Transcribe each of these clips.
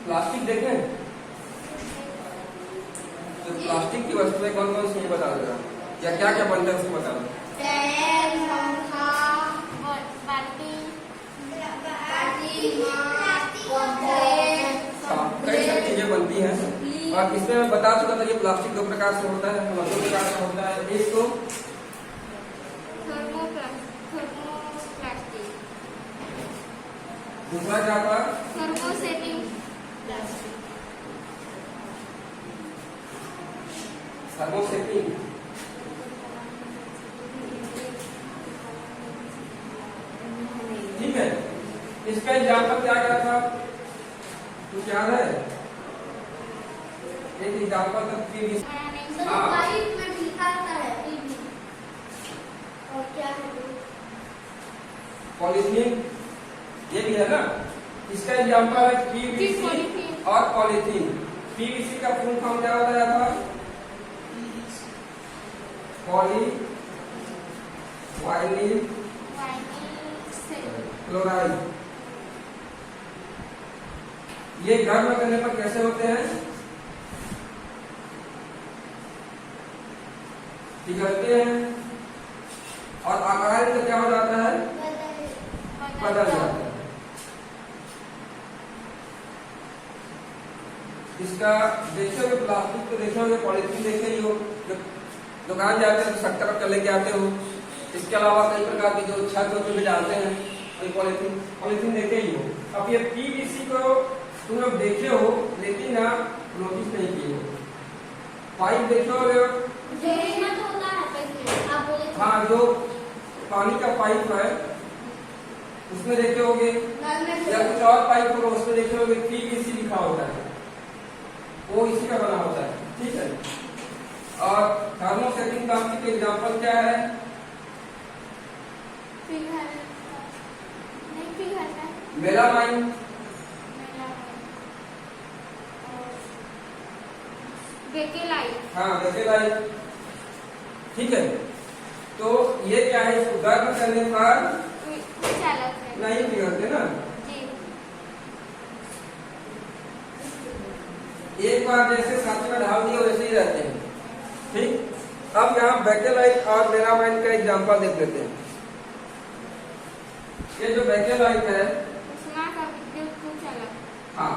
Plastic देखें तो plastic की वस्तुएं कौन कौन सी बता देगा, या क्या क्या बनता है उसको बता दो। कई सारी चीजें बनती हैं, और इसमें मैं बता चुका था कि प्लास्टिक दो प्रकार से होता है, मतलब दो प्रकार से होता है। एक तो दूसरा क्या था, थर्मोसेटिंग थर्मोसेटिंग। ठीक है, इसका एग्जाम्पल क्या क्या था कुछ याद है? एक एग्जाम्पल था पीवीसी। पाइप में दिखाता है और क्या है पॉलीथीन, ये भी है ना। इसका एग्जाम्पल है पीवीसी और पॉलीथीन। पीवीसी का फुल फॉर्म क्या बताया था? Poly vinyl chloride. ये गर्म करने पर कैसे होते हैं? पिघलते हैं और आकार में क्या हो जाता है? बदल जाता है। इसका देखोगे प्लास्टिक तो देखे होगे, पॉलीथीन देखे ही हो, दुकान जाते हैं तो 70 रुपये लेके आते हो। इसके अलावा कई प्रकार की जो छत पे डालते हैं तो पॉलीथीन देखे ही हो। अब ये पीवीसी को तुम लोग देखे हो लेकिन आप नोटिस नहीं किए हो। पाइप देखे होगे, हाँ, जो पानी का पाइप है उसमें देखे होगे, या कुछ और पाइप होगा उसमें देखे होगे पीवीसी लिखा होता है, वो इसी का बना होता है। ठीक है, और थर्मोसेटिंग प्लास्टिक के एग्जाम्पल क्या है? मेलामाइन, हाँ बेकेलाइट। ठीक है, तो ये क्या है, इसको गर्म करने पर नहीं पिघलते ना। एक बार जैसे साथ में ढाल दिया वैसे ही रहते हैं। ठीक, अब यहाँ बेकेलाइट और मेलामाइन का एग्जांपल देख लेते हैं। ये जो बेकेलाइट है, हाँ,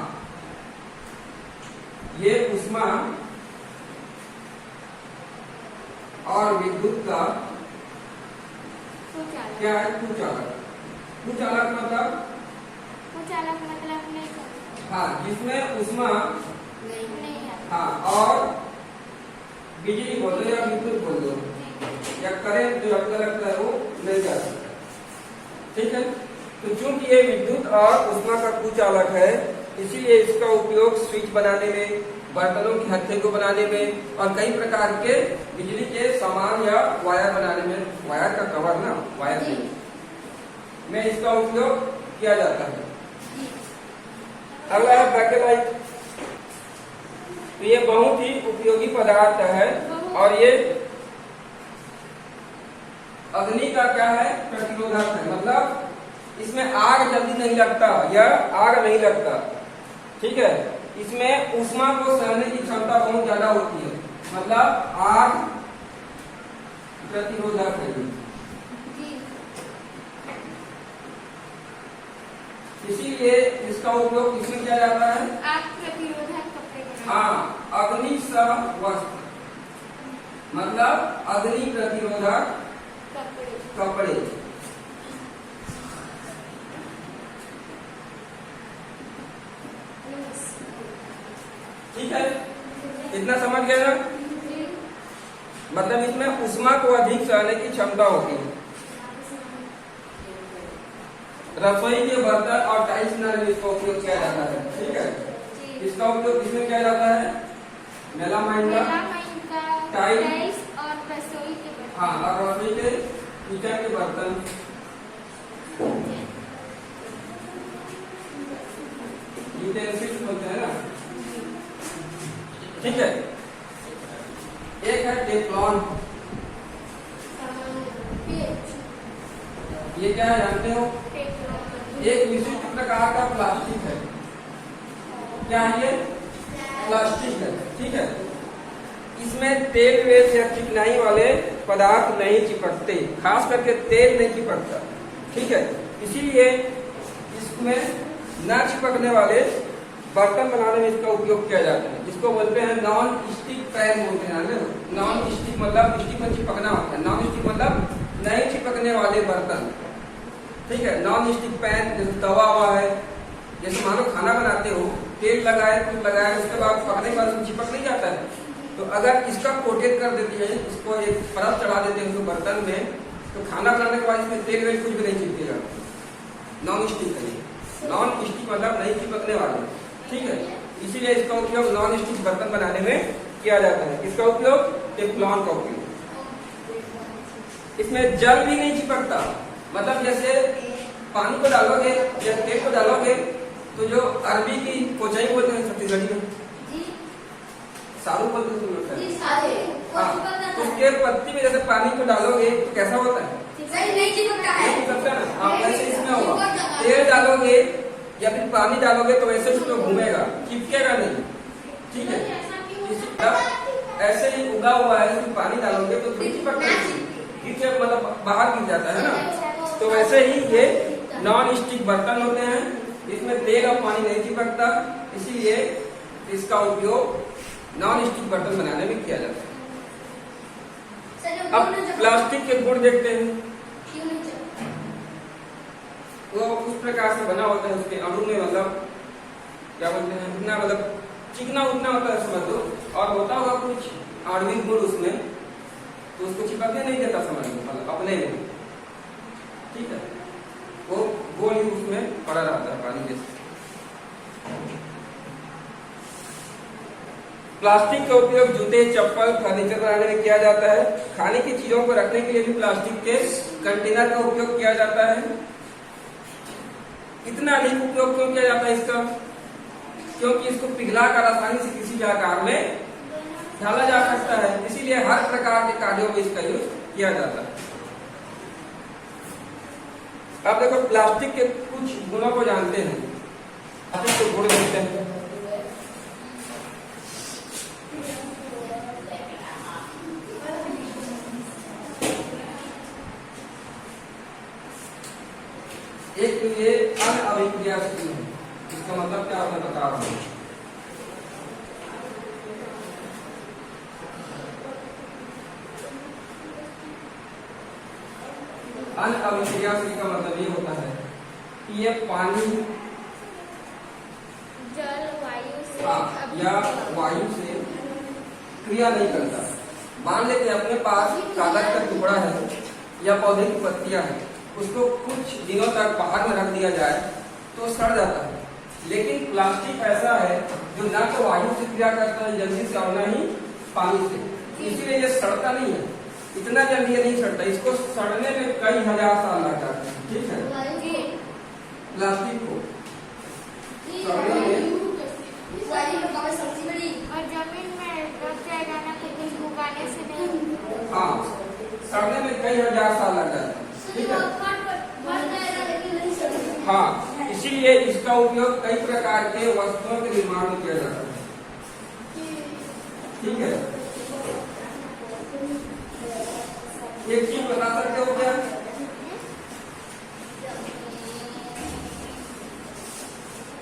ये उष्मा और विद्युत का क्या है? कुचालक। कुचालक मतलब हाँ, जिसमें उष्मा, हाँ, और बिजली बोल दो या विद्युत बोल दो या करंट जो आपको लगता है वो नहीं जा सकता। ठीक है, तो चूंकि ये विद्युत और उष्मा का कुचालक है, इसीलिए इसका उपयोग स्विच बनाने में, बर्तनों के हत्थे को बनाने में और कई प्रकार के बिजली के सामान या वायर बनाने में, वायर का कवर ना, वायर में इसका उपयोग किया जाता है। अगला है बेकेलाइट। तो ये बहुत ही उपयोगी पदार्थ है और ये अग्नि का क्या है? प्रतिरोधक है, मतलब इसमें आग जल्दी नहीं लगता या आग नहीं लगता। ठीक है, इसमें ऊष्मा को सहने की क्षमता बहुत ज्यादा होती है, मतलब आग प्रतिरोधक है। इसीलिए इसका उपयोग किसमें किया जाता है? आग प्रतिरोधक कपड़े। हाँ, अग्नि सह वस्त्र, मतलब अग्नि प्रतिरोधक कपड़े। ठीक है, इतना समझ गए ना? मतलब इसमें ऊष्मा को अधिक सहने की क्षमता होती है। रसोई के बर्तन और टाइल्स बनाने में इसका उपयोग किया जाता है। ठीक है, इसका उपयोग किसमें किया जाता है? मेलामाइन का टाइल्स और रसोई के बर्तन। हाँ, और रसोई के किचन के बर्तन। यूटेंसिल्स बोलते हैं ना। ठीक है, एक है टेफ्लॉन। ये क्या है जानते हो? एक विशिष्ट प्रकार का प्लास्टिक है क्या है ये? प्लास्टिक है। ठीक है, इसमें तेल वेल या चिकनाई वाले पदार्थ नहीं चिपकते, खास करके तेल नहीं चिपकता। ठीक है, इसीलिए इसमें न चिपकने वाले बर्तन बनाने में इसका उपयोग किया जाता है, जिसको बोलते हैं नॉन स्टिक पैन बोलते हैं। नॉन स्टिक मतलब स्टिक में चिपकना होता है, नॉन स्टिक मतलब नहीं चिपकने वाले बर्तन। ठीक है, नॉन स्टिक पैन जैसे तवा हुआ है, जैसे मान लो खाना बनाते हो, तेल लगाए कुछ लगाए, उसके बाद पकने के बाद उसमें चिपक नहीं जाता है, तो अगर इसका कोटेड कर देती है, इसको एक परत चढ़ा देते हैं उसको बर्तन में, तो खाना बनाने के बाद इसमें तेल वेल कुछ भी नहीं चिपकेगा। नॉन स्टिक है, नॉन स्टिक मतलब नहीं चिपकने वाले। ठीक है, इसीलिए इसका उपयोग नॉन स्टिक बर्तन बनाने में किया जाता है। इसका उपयोग टेफ्लॉन का उपयोग, इसमें जल भी नहीं चिपकता, मतलब जैसे पानी को डालोगे या तेल को डालोगे तो जो अरबी की कोचाई बोलते हैं छत्तीसगढ़ी में, सारू बोलते हैं, हाँ, उसके पत्ती में जैसे पानी को डालोगे तो कैसा होता है? नहीं चिपकता ना। हाँ, वैसे इसमें होगा, तेल डालोगे या फिर पानी डालोगे तो वैसे उसमें घूमेगा, चिपकेगा नहीं। ठीक है, ऐसे ही उगा हुआ है, इसमें पानी डालोगे तो थोड़ी चिपकता, मतलब बाहर गिर जाता है ना। तो वैसे ही ये नॉन स्टिक बर्तन होते हैं, इसमें तेल और पानी नहीं चिपकता, इसीलिए इसका उपयोग नॉन स्टिक बर्तन बनाने में किया जाता है। अब प्लास्टिक के गुण देखते हैं। वो उस प्रकार से बना होता है, उसके अणु में मतलब क्या बोलते हैं, इतना मतलब चिकना उतना होता है समझ लो, और होता होगा कुछ आणविक गुण उसमें, तो उसको चिपकने नहीं देता समझ लो, मतलब अपने में। ठीक है, वो गोल ही उसमें पड़ा रहता है पानी जैसे। प्लास्टिक का उपयोग जूते, चप्पल, फर्नीचर बनाने में किया जाता है। खाने की चीजों को रखने के लिए भी प्लास्टिक के कंटेनर का उपयोग किया जाता है। इतना अधिक उपयोग क्यों किया जाता है इसका? क्योंकि इसको पिघलाकर आसानी से किसी भी आकार में ढाला जा सकता है, इसीलिए हर प्रकार के कार्यों में इसका यूज किया जाता है। अब देखो प्लास्टिक के कुछ गुणों को जानते हैं, प्लास्टिक के गुण देखते हैं। एक तो ये अनअभिक्रियाशील है, इसका मतलब क्या होता है बता रहा हूं। अनअभिक्रियाशील का मतलब ये होता है कि ये पानी, जल, वायु से या वायु से क्रिया नहीं करता। मान लेते अपने पास कागज का टुकड़ा है या पौधे की पत्तियां हैं, उसको कुछ दिनों तक बाहर में रख दिया जाए तो सड़ जाता है। लेकिन प्लास्टिक ऐसा है जो ना तो वायु से क्रिया करता है जल्दी से और ना ही पानी से, इसीलिए ये सड़ता नहीं है, इतना जल्दी ये नहीं सड़ता, इसको सड़ने में कई हजार साल लग जाते हैं। ठीक है, प्लास्टिक को सड़ने में, और जमीन में रख जाएगा ना तो कुछ उगाने से नहीं, हाँ, सड़ने में कई हजार साल लग जाते हैं। ठीक है, हाँ, इसीलिए इसका उपयोग कई प्रकार के वस्तुओं के निर्माण में किया जाता है। ठीक है, एक चीज बता सकते हो क्या?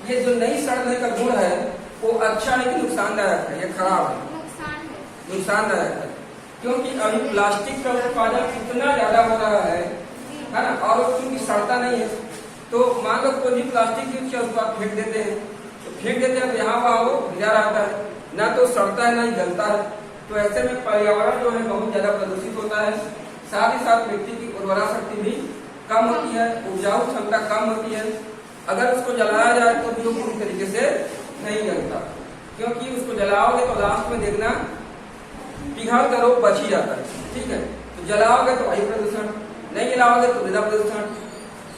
ये जो नहीं सड़ने का गुण है वो अच्छा है कि नुकसानदायक है? ये खराब है, नुकसानदायक है, क्योंकि अभी प्लास्टिक का उत्पादन इतना ज्यादा हो रहा है ना, और क्योंकि सड़ता नहीं है, तो मान लो कोई भी प्लास्टिक यूज किया उसको आप फेंक देते हैं, तो फेंक देते हैं तो यहाँ वहाँ वो गिरा रहता है, ना तो सड़ता है ना ही जलता है। तो ऐसे में पर्यावरण जो है बहुत ज्यादा प्रदूषित होता है, साथ ही साथ मिट्टी की उर्वरा शक्ति भी कम होती है, उपजाऊ क्षमता कम होती है। अगर उसको जलाया जाए तो भी वो पूरी तरीके से नहीं जलता, क्योंकि उसको जलाओगे तो लास्ट में देखना पिघल कर वो बच ही जाता है। ठीक है, तो जलाओगे तो वायु प्रदूषण, नहीं जलाओगे तो मृदा प्रदूषण,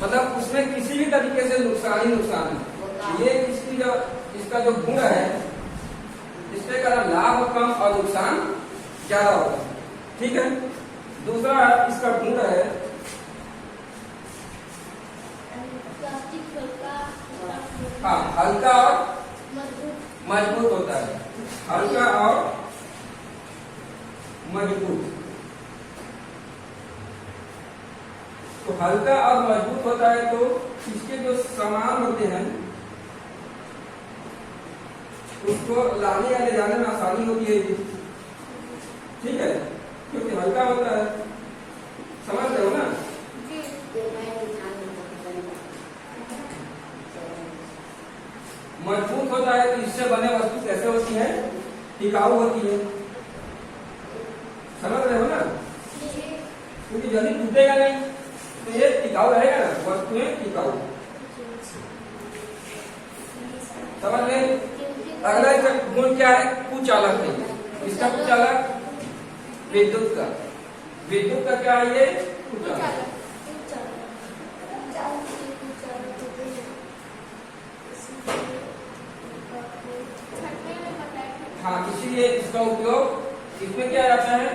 मतलब उसमें किसी भी तरीके से नुकसान ही नुकसान है। ये इसका जो गुण है, इससे का लाभ कम और नुकसान ज्यादा होता है। ठीक है, दूसरा इसका गुण है हाँ, हल्का और मजबूत होता है, हल्का और मजबूत। तो हल्का और मजबूत होता है तो इसके जो सामान होते हैं उसको लाने या ले जाने में आसानी होती है, ठीक है, क्योंकि हल्का होता है। समझ रहे हो ना? मजबूत होता है तो इससे बने वस्तु कैसे होती है? टिकाऊ होती है। समझ रहे हो ना? क्योंकि जल्दी टूटेगा नहीं तो ये टिकाऊ रहेगा ना, वस्तुएं टिकाऊ। समझ गए? अगला इसका गुण क्या है? कुचालक है। इसका कुचालक विद्युत का, विद्युत का क्या है? ये कुचालक। हाँ, इसीलिए इसका उपयोग इसमें किया जाता है,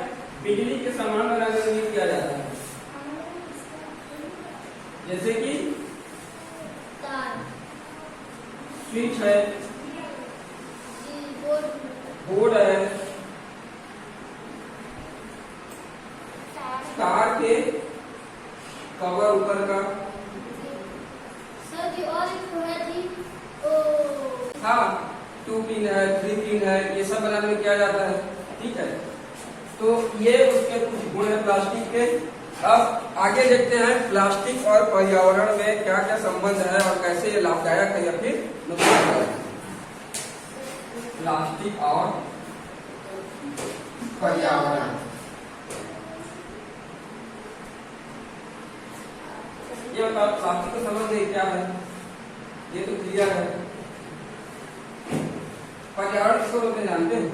बिजली के सामान बनाने के लिए किया जाता है, जैसे कि स्विच है, बोर्ड है, तार के कवर ऊपर का। हाँ, 2 पिन है, 3 पिन है, ये सब बनाने में किया जाता है, ठीक है। तो ये उसके कुछ गुण है प्लास्टिक के। अब आगे देखते हैं प्लास्टिक और पर्यावरण में क्या क्या संबंध है और कैसे ये लाभदायक है या फिर नुकसानदायक है। प्लास्टिक और पर्यावरण। ये प्लास्टिक का संबंध क्या है? ये तो क्लियर है। पर्यावरण किसको बोलते हैं जानते हैं?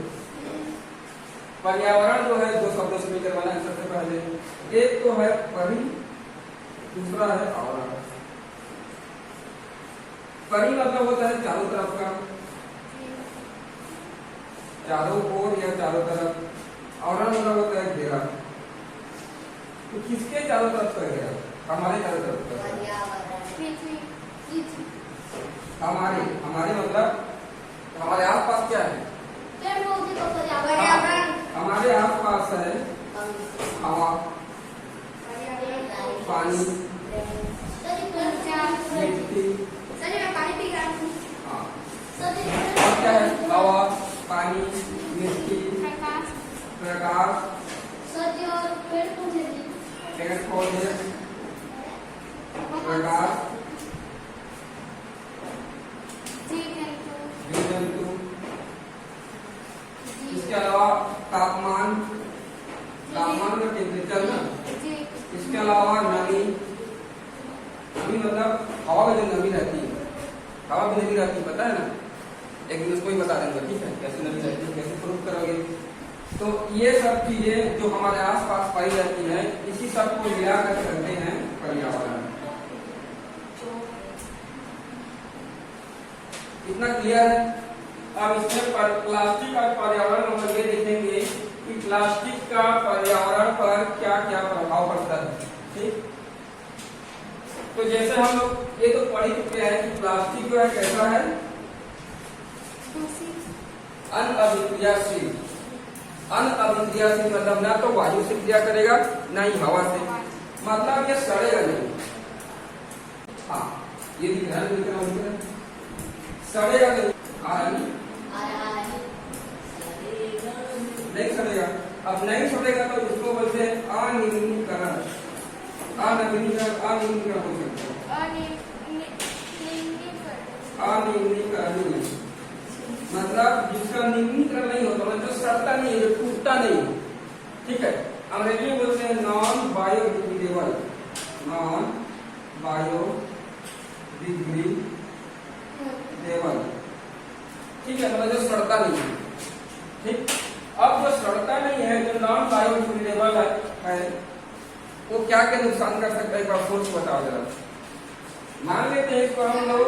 पर्यावरण जो है दो शब्दों से मिलकर बना है। सबसे पहले एक तो है परि, दूसरा है आवरण। परि मतलब होता है चारों तरफ का, चारों ओर या चारों तरफ। आवरण मतलब होता है घेरा। तो किसके चारों तरफ का घेरा? हमारे चारों तरफ का। हमारे मतलब हमारे आसपास क्या है? हमारे आसपास है हवा, पानी, मिट्टी। हाँ, और क्या है? हवा, पानी, मिट्टी, प्रकाश, पेड़ पौधे, प्रकाश, जीव जंतु। इसके अलावा तापमान, तापमान का टेम्परेचर ना। इसके अलावा नमी, नमी मतलब हवा में जो नमी रहती है, हवा में नमी रहती है, पता है ना? एक दिन उसको ही बता देंगे, ठीक है, कैसे नमी रहती है, कैसे प्रूफ करोगे। तो ये सब चीजें जो हमारे आसपास पाई जाती है, इसी सब को मिलाकर करते हैं पर्यावरण। इतना क्लियर है? अब इसमें प्लास्टिक और पर्यावरण हम ये देखेंगे कि प्लास्टिक का पर्यावरण पर क्या क्या प्रभाव पड़ता है, ठीक। तो जैसे हम लोग ये तो पढ़ ही चुके हैं कि प्लास्टिक जो है कैसा है? अनअभिक्रियाशील। अनअभिक्रियाशील मतलब ना तो वायु से क्रिया करेगा ना ही हवा से, मतलब ये सड़ेगा नहीं। हाँ, ये दिख रहा है, सड़ेगा नहीं। नहीं सड़ेगा। अब नहीं सड़ेगा तो इसको बोलते हैं अनिर्णीकरण। अनिर्णीकरण हो सकता है। अनिर्णीकरण मतलब जिसका निम्नीकरण नहीं होता, मतलब जो सड़ता नहीं है, जो टूटता नहीं है, ठीक है। अंग्रेजी में बोलते हैं नॉन बायोडिग्रेडेबल। नॉन बायोडिग्रेडेबल, ठीक है, मतलब जो सड़ता नहीं है, ठीक। अब जो सड़ता नहीं है, जो नॉन बायोडिग्रेडेबल है, वो क्या क्या नुकसान कर सकता है? एक बार सोच बताओ जरा। मान लेते हैं इसको हम लोग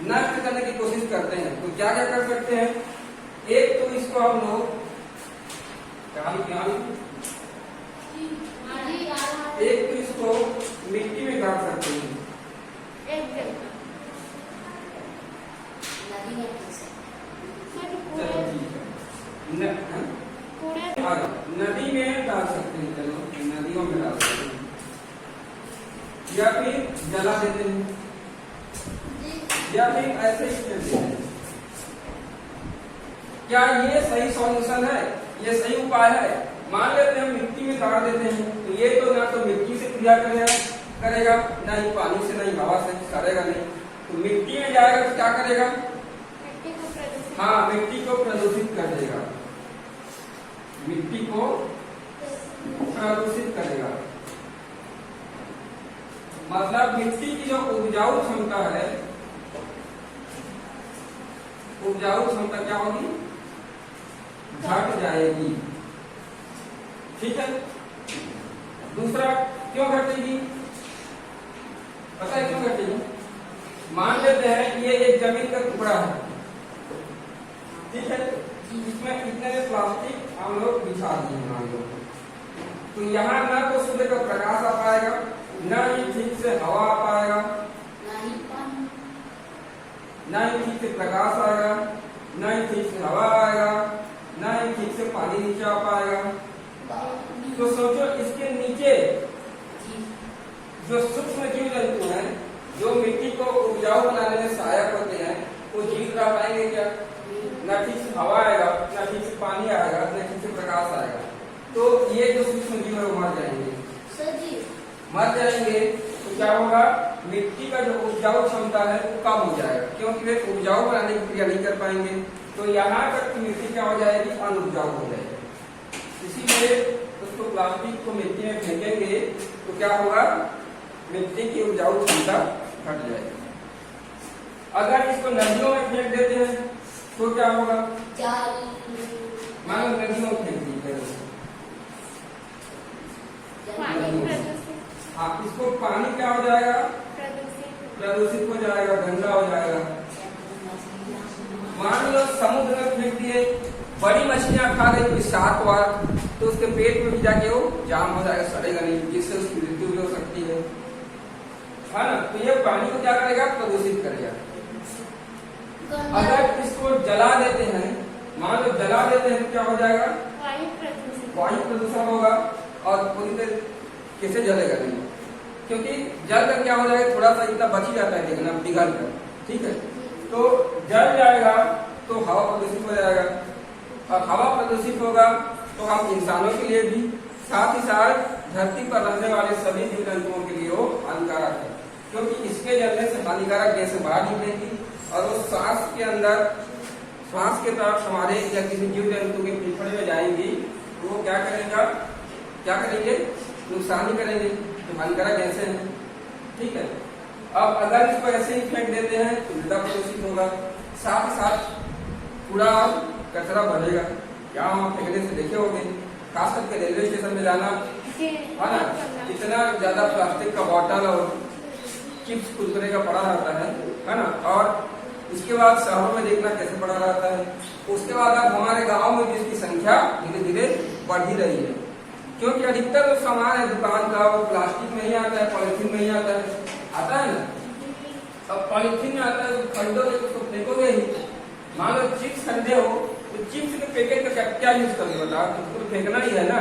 नष्ट करने की कोशिश करते हैं, तो क्या क्या कर सकते हैं? एक तो इसको हम लोग एक तो इसको मिट्टी में गाड़ सकते हैं, 1 दिन या फिर जला देते हैं या फिर ऐसे ही फेंक देते हैं। क्या ये सही सॉल्यूशन है? ये सही उपाय है? मान लेते हैं हम मिट्टी में गाड़ देते हैं, तो ये तो ना तो मिट्टी से क्रिया करेगा, ना ही पानी से, ना ही हवा से, करेगा नहीं। तो मिट्टी में जाएगा तो क्या करेगा? मिट्टी को प्रदूषित। हाँ, मिट्टी को प्रदूषित कर देगा, मिट्टी को प्रदूषित करेगा। मतलब मिट्टी की जो उपजाऊ क्षमता है, उपजाऊ क्षमता क्या होगी? घट जाएगी। ठीक है। दूसरा, क्यों घटेगी? पता है क्यों घटेगी? मान लेते हैं कि ये एक जमीन का टुकड़ा है, ठीक है, इसमें इतने प्लास्टिक हम लोग बिछा दिए मान लो, तो यहाँ ना तो सूर्य का प्रकाश आ पाएगा, ना ही ठीक से हवा आ पाएगा, ना ही ठीक से प्रकाश आएगा, ना ही ठीक से हवा आएगा, ना ही ठीक से पानी नीचे आ पाएगा। तो सोचो इसके नीचे जो सूक्ष्म जीव जंतु हैं, जो मिट्टी को उपजाऊ बनाने में सहायक होते हैं, वो जीव रह पाएंगे क्या? न ठीक से हवा आएगा, न ठीक से पानी आएगा, न ठीक से प्रकाश आएगा। तो ये जो सूक्ष्म जीव है वो मर जाएंगे। मर जाएंगे तो क्या होगा? मिट्टी का जो उपजाऊ क्षमता है वो कम हो जाएगा, क्योंकि वे उपजाऊ बनाने की क्रिया नहीं कर पाएंगे। तो यहाँ तक मिट्टी क्या हो जाएगी? अनुपजाऊ हो जाएगी। इसीलिए उसको प्लास्टिक को मिट्टी में फेंकेंगे तो क्या होगा? मिट्टी की उपजाऊ क्षमता घट जाएगी। अगर इसको नदियों में फेंक देते हैं तो क्या होगा? मानो नदियों में फेंक दी, हाँ, इसको पानी क्या हो जाएगा? प्रदूषित हो जाएगा, गंदा हो जाएगा। मान लो समुद्र में फेंक दिए, बड़ी मछलियां खा गई विषाक्त वार, तो उसके पेट में भी जाके वो जाम हो जाएगा, सड़ेगा नहीं, जिससे उसकी मृत्यु भी हो सकती है ना। तो ये पानी को क्या करेगा? प्रदूषित करेगा। अगर इसको जला देते हैं, मान लो जला देते हैं तो क्या हो जाएगा? वायु प्रदूषण होगा और पूरी तरह कैसे जलेगा नहीं, क्योंकि जल कर क्या हो जाएगा? थोड़ा सा इतना बच ही जाता है लेकिन अब पिघल कर, ठीक है, तो जल जाएगा तो हवा प्रदूषित हो जाएगा, और हवा प्रदूषित होगा तो हम इंसानों के लिए भी, साथ ही साथ धरती पर रहने वाले सभी जीव जंतुओं के लिए वो हानिकारक है, क्योंकि इसके जलने से हानिकारक गैसें बाहर निकलेगी और वो श्वास के अंदर, श्वास के तरफ हमारे या किसी जीव जंतु के फेफड़े में जाएंगी, तो वो क्या करेगा? क्या करेंगे? नुकसान ही करेंगे, तो हानिकारक गैसें हैं। ठीक है। अब अगर इसको ऐसे ही फेंक देते हैं तो मृदा प्रदूषित होगा, साथ ही साथ कूड़ा और कचरा बढ़ेगा। क्या हम फेंकने से देखे होंगे, खास करके रेलवे स्टेशन में जाना है ना, इतना ज्यादा प्लास्टिक का बॉटल और चिप्स कुरकुरे का पड़ा रहता है ना। और उसके बाद शहरों में देखना कैसे पड़ा रहता है। उसके बाद अब हमारे गांव में जिसकी संख्या धीरे धीरे बढ़ ही रही है, क्योंकि अधिकतर जो सामान है दुकान का वो प्लास्टिक में ही आता है, पॉलिथीन में ही आता है ना। अब पॉलिथीन में आता है तो खरीदोगे तो उसको फेंकोगे ही। मान लो चिप्स खरीदे हो तो चिप्स के पैकेट का क्या यूज करोगे? बताओ, तो फेंकना ही है ना।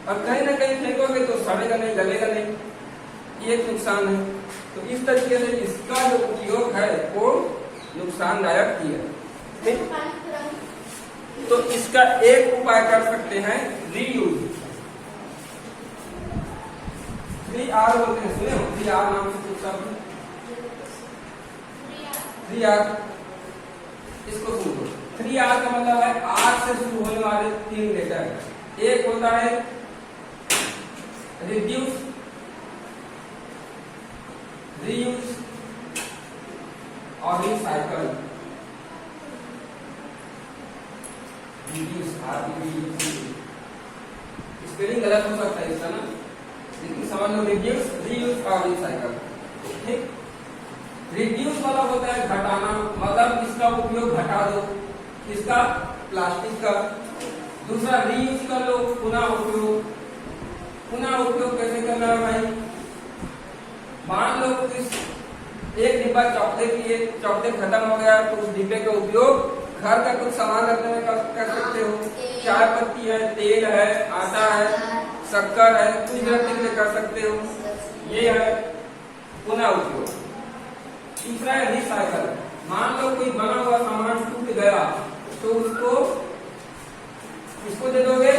और कहीं ना कहीं फेंकोगे तो सड़ेगा नहीं, गलेगा नहीं, ये एक नुकसान है। तो इस तरीके से इसका जो उपयोग है वो नुकसानदायक ही है। तो इसका एक उपाय कर सकते हैं, रीयूज। 3R बोलते हैं, सुने हो? 3R नाम से कुछ शब्द, 3R, इसको सुन लो। 3R का मतलब है R से शुरू होने वाले 3 लेटर। एक होता है रिड्यूस, रीयूज और रिसाइकल। स्पेलिंग गलत हो सकता है इसका ना, लेकिन समझ लो, रिड्यूस, रीयूज और रिसाइकल। ठीक। रिड्यूस वाला होता है घटाना, मतलब इसका उपयोग घटा दो, इसका प्लास्टिक का। दूसरा रीयूज कर लो, पुनः उपयोग। पुनः उपयोग कैसे करना है भाई? मान लो इस एक डिब्बा चॉकलेट लिए, चॉकलेट खत्म हो गया तो उस डिब्बे का उपयोग घर का कुछ सामान रखने में कर सकते हो। चाय पत्ती है, तेल है, आटा है, शक्कर है, कुछ भी रखने के लिए कर सकते हो। ये है पुनः उपयोग। तीसरा है रिसाइकल। मान लो कोई बना हुआ सामान टूट गया तो उसको किसको दे दोगे?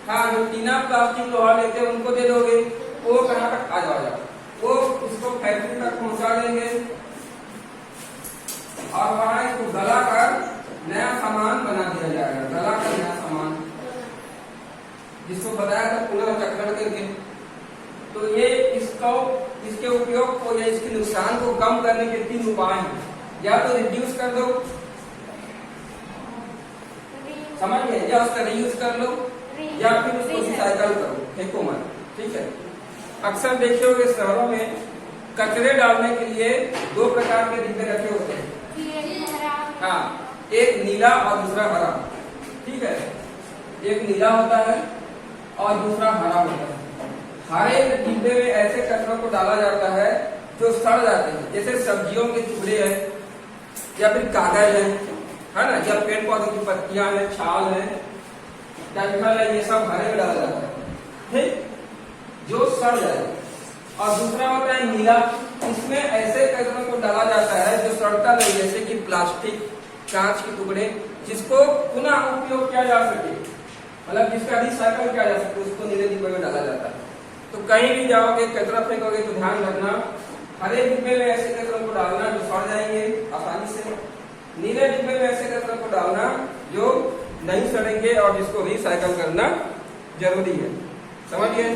हाँ, जो टीना प्लास्टिक लोहा लेते हैं उनको दे दोगे, वो कहाँ तक आ जाएगा, वो उसको फैक्ट्री तक पहुंचा देंगे और वहां इसको गला कर नया सामान बना दिया जाएगा। गला कर नया सामान, जिसको बताया था पुनर्चक्रण करके। तो ये इसके उपयोग को या इसके नुकसान को कम करने के 3 उपाय हैं। या तो रिड्यूस कर दो, समझ गए, या उसका रीयूज कर लो, या फिर उसको रिसाइकल करो, फेंको मत। ठीक है। अक्सर देखे होंगे शहरों में कचरे डालने के लिए 2 प्रकार के डिब्बे रखे होते हैं। हाँ, एक नीला और दूसरा हरा। ठीक है, एक नीला होता है और दूसरा हरा होता है। हरे डिब्बे में ऐसे कचरों को डाला जाता है जो सड़ जाते हैं, जैसे सब्जियों के टुकड़े हैं या फिर कागज है ना, या पेड़ पौधे की पत्तियां हैं, छाल है, डंठल है, ये सब हरे में डाला जाता है, ठीक, जो सड़ जाए। और दूसरा होता है नीला, इसमें ऐसे कचरों को डाला जाता है जो सड़ता नहीं, जैसे कि प्लास्टिक, कांच के टुकड़े, जिसको पुनः उपयोग किया जा सके, मतलब जिसका रिसाइकल किया जा सके, उसको नीले डिब्बे में डाला जाता है। तो कहीं भी जाओगे कचरा फेंकोगे तो ध्यान रखना, हरे डिब्बे में ऐसे कचरों को डालना जो सड़ जाएंगे आसानी से, नीले डिब्बे में ऐसे कचरों को डालना जो नहीं सड़ेंगे और जिसको रिसाइकल करना जरूरी है। समझिए।